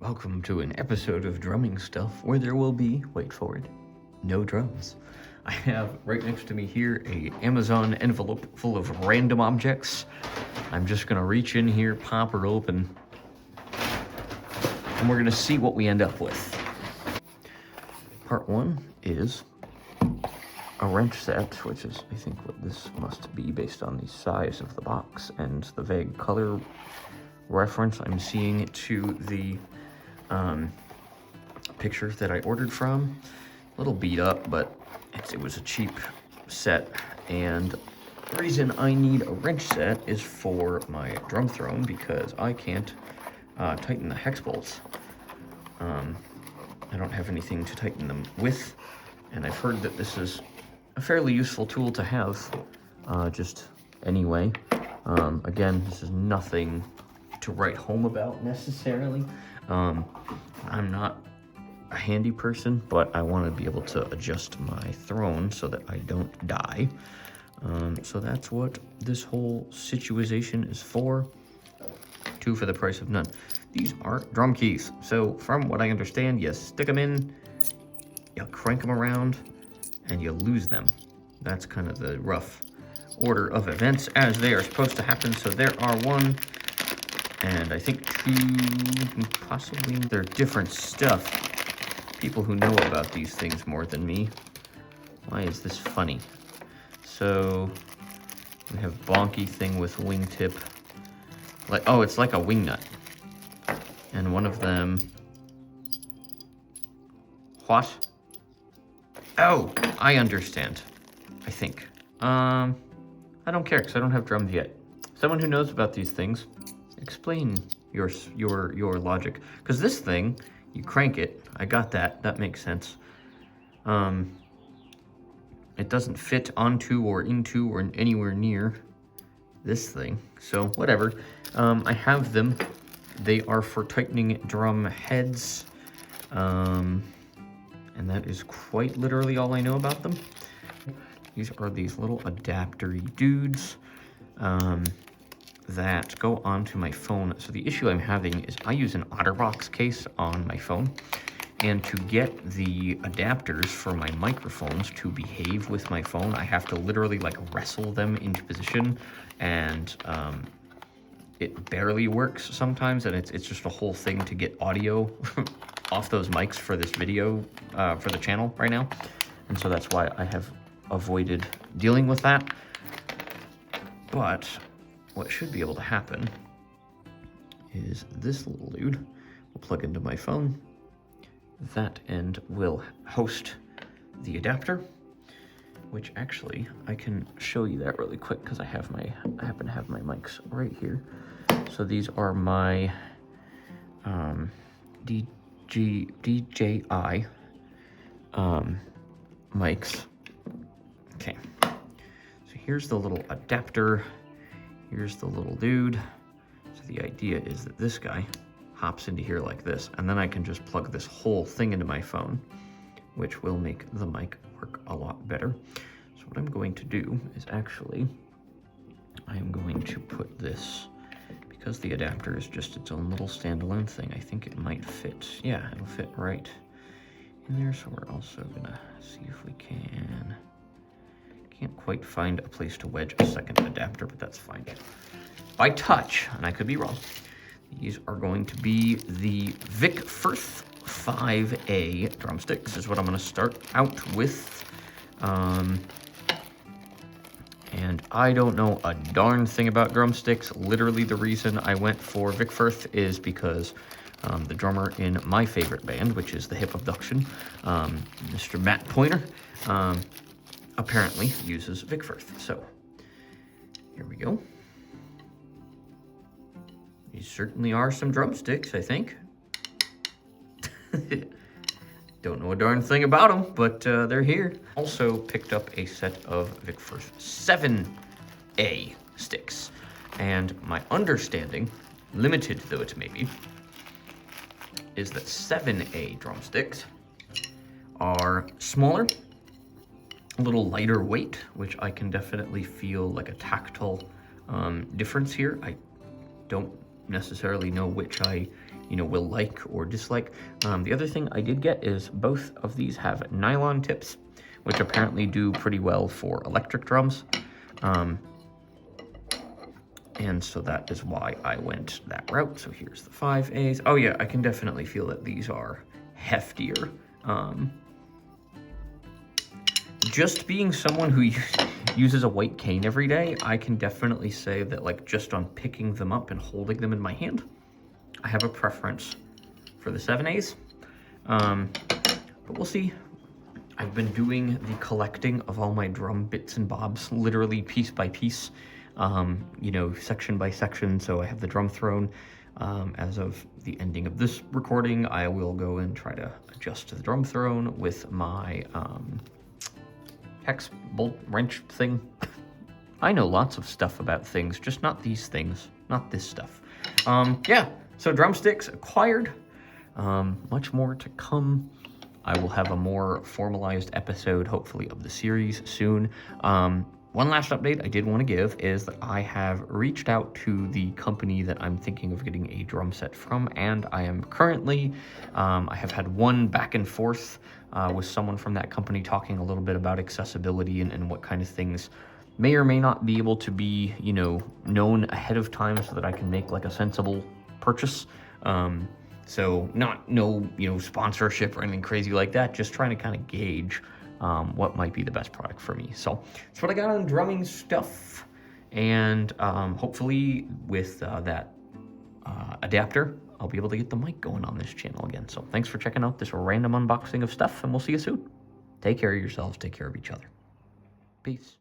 Welcome to an episode of Drumming Stuff where there will be, wait for it, no drums. I have right next to me here a Amazon envelope full of random objects. I'm just gonna reach in here, pop her open, and we're gonna see what we end up with. Part one is a wrench set, which is, I think, what this must be based on the size of the box and the vague color reference I'm seeing to the picture that I ordered from. A little beat up, but it was a cheap set, and the reason I need a wrench set is for my drum throne because I can't tighten the hex bolts. I don't have anything to tighten them with, and I've heard that this is a fairly useful tool to have just anyway. Again, this is nothing to write home about necessarily. I'm not a handy person, but I want to be able to adjust my throne so that I don't die. So that's what this whole situation is for. 2 for the price of none. These are drum keys. So from what I understand, you stick them in, you crank them around, and you lose them. That's kind of the rough order of events as they are supposed to happen. So there are 1, and I think 2, possibly. They're different stuff. People who know about these things more than me. Why is this funny? So we have bonky thing with wingtip. Like, oh, it's like a wing nut. And one of them. What? Oh, I understand. I think. I don't care because I don't have drums yet. Someone who knows about these things, explain your logic. Because this thing, you crank it. I got that. That makes sense. It doesn't fit onto or into or anywhere near this thing. So whatever. I have them. They are for tightening drum heads. And that is quite literally all I know about them. These are these little adapter-y dudes that go onto my phone. So the issue I'm having is I use an OtterBox case on my phone, and to get the adapters for my microphones to behave with my phone, I have to literally like wrestle them into position, and it barely works sometimes, and it's just a whole thing to get audio off those mics for this video, for the channel right now. And so that's why I have avoided dealing with that. But what should be able to happen is this little dude will plug into my phone. That end will host the adapter, which actually I can show you that really quick because I happen to have my mics right here. So these are my DJI mics. Okay, so here's the little adapter. Here's the little dude. So the idea is that this guy hops into here like this, and then I can just plug this whole thing into my phone, which will make the mic work a lot better. So what I'm going to do is actually, I am going to put this, because the adapter is just its own little standalone thing, I think it might fit. Yeah, it'll fit right in there. So we're also gonna see if we can. Can't quite find a place to wedge a second adapter, but that's fine. By touch, and I could be wrong, these are going to be the Vic Firth 5A drumsticks is what I'm going to start out with. And I don't know a darn thing about drumsticks. Literally the reason I went for Vic Firth is because the drummer in my favorite band, which is the Hip Abduction, Mr. Matt Pointer, apparently uses Vic Firth. So here we go. These certainly are some drumsticks, I think. Don't know a darn thing about them, but they're here. Also picked up a set of Vic Firth 7A sticks. And my understanding, limited though it may be, is that 7A drumsticks are smaller, a little lighter weight, which I can definitely feel like a tactile difference here. I don't necessarily know which I will like or dislike. The other thing I did get is both of these have nylon tips, which apparently do pretty well for electric drums. And so that is why I went that route. So here's the 5As. Oh yeah, I can definitely feel that these are heftier. Just being someone who uses a white cane every day, I can definitely say that, like, just on picking them up and holding them in my hand, I have a preference for the 7As. But we'll see. I've been doing the collecting of all my drum bits and bobs, literally piece by piece, section by section. So I have the drum throne. As of the ending of this recording, I will go and try to adjust the drum throne with my hex bolt wrench thing. I know lots of stuff about things, just not these things, not this stuff. Yeah, so drumsticks acquired. Much more to come. I will have a more formalized episode, hopefully, of the series soon. One last update I did want to give is that I have reached out to the company that I'm thinking of getting a drum set from, and I am currently, I have had one back and forth with someone from that company talking a little bit about accessibility and what kind of things may or may not be able to be, known ahead of time so that I can make like a sensible purchase. So no sponsorship or anything crazy like that, just trying to kind of gauge what might be the best product for me. So that's what I got on drumming stuff. And hopefully with that adapter, I'll be able to get the mic going on this channel again. So thanks for checking out this random unboxing of stuff, and we'll see you soon. Take care of yourselves. Take care of each other. Peace.